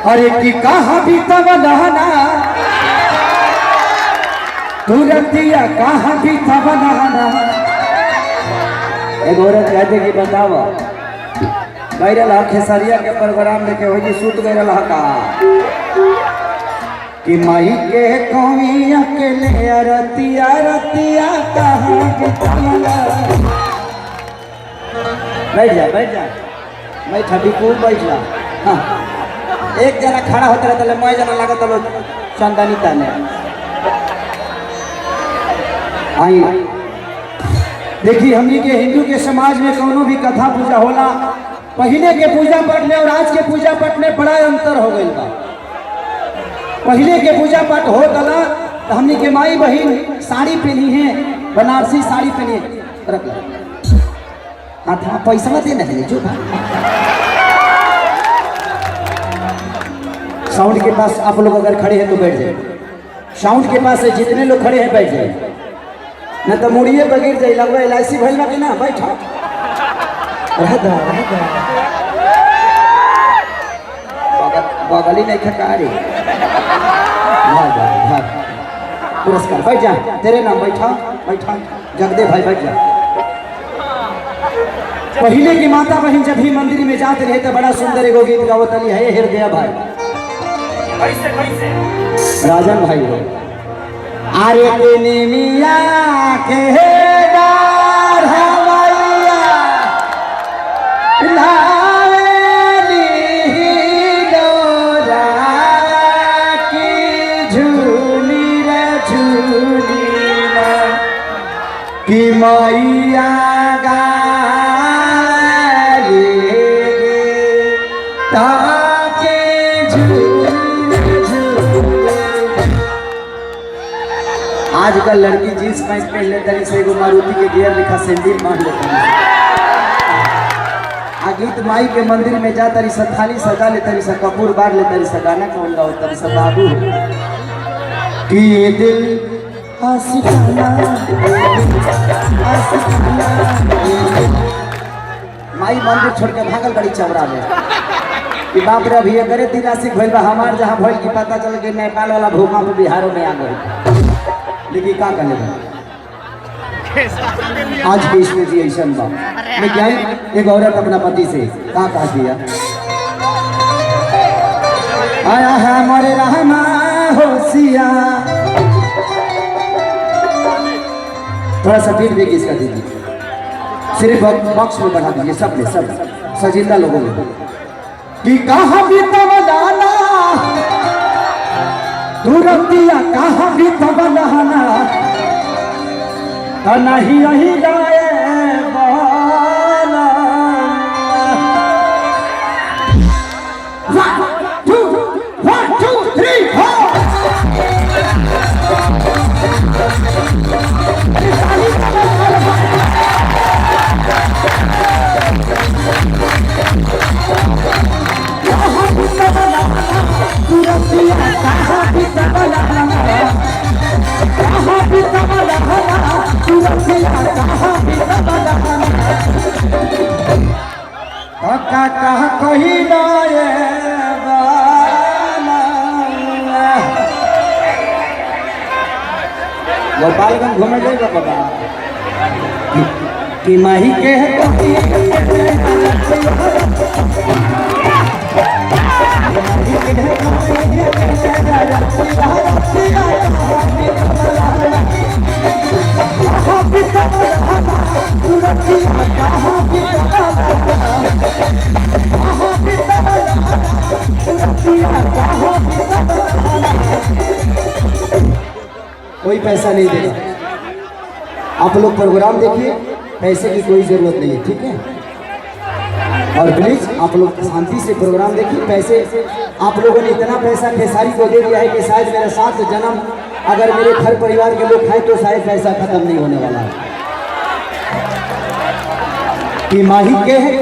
अरे की कहा भी तब नहना तुरंतिया कहा भी तब नहना। एक औरत कहते कि बताओ गैरल खेसरिया के प्रोग्राम देखे हो जी सूत गैरल का कि माई के कौमी अकेले रतिया रतिया कहाँ बैठ जा मैं ठबी खूब बैठ जा। हाँ एक जना खड़ा होता रहता मैं जना लागत लो चंदनी ताने आई। देखिए हमनी के हिंदू के समाज में कोनो भी कथा पूजा होला पहले के पूजा पाठ में और आज के पूजा पाठ में बड़ा अंतर हो गई बा। पहले के पूजा पाठ हो गला तो हमनी के माई बहन साड़ी पहनी है बनारसी साड़ी पहनी है हाथ पैसा देना है जो साउंड के पास आप लोग अगर खड़े हैं तो बैठ जाए। साउंड के पास जितने लोग खड़े हैं बैठ जाए न तो मुड़िए बगिर जाए लगवा LIC भइल बा कि ना बैठा बगली नहीं खकारी पुरस्कार बैठ जा तेरे नाम बैठा जगदे भाई बैठ जा। पहले की माता बहन जब भी मंदिर में जाते रहे तो बड़ा सुंदर एगो गीत गावतली है हृदय भाई राजन भाई हो आरे के निमिया के डार हवैया लावेली डोरा की झूली रे झूली की मैया आजकल लड़की जींस पैंट पहन लेते से एगो मारुति के गियर लिखा सैंडल मान लेते आ गीत माई के मंदिर में जा तरी सा थाली सजा ले तरी सा कपूर बार ले तरी सा गाना कौन गाओ तरी सा बाबू कि ये दिल आशिकाना माई मंदिर छोड़ के भागल बड़ी चौरा में कि बाप रे अभी अगरे दिन आशिक भइल बा हमार जहां भइल की पता चल के नेपाल वाला भूकंप बिहारों में आ गई लेकिन क्या करने आज के इसमें जी ऐसा बा मैं क्या एक औरत अपना पति से क्या कहा दिया आया है हमारे रहमा होशिया थोड़ा सा फीडबैक इसका दीजिए सिर्फ बॉक्स में बढ़ा दीजिए सब में सब सजिंदा लोगों में कि कहाँ भी तब जाना तुरंतिया कहाँ भी तब नहाना नहीं यही जाए कही गोपालगंज घूमे जाएगा पता कि माही के कोई पैसा नहीं देगा। आप लोग प्रोग्राम देखिए पैसे की कोई जरूरत नहीं है ठीक है। और प्लीज आप लोग शांति से प्रोग्राम देखिए। पैसे आप लोगों ने इतना पैसा खेसारी को दे दिया है कि शायद मेरा 7 जन्म अगर मेरे घर परिवार के लोग खाए तो शायद पैसा खत्म नहीं होने वाला है। कि माही के है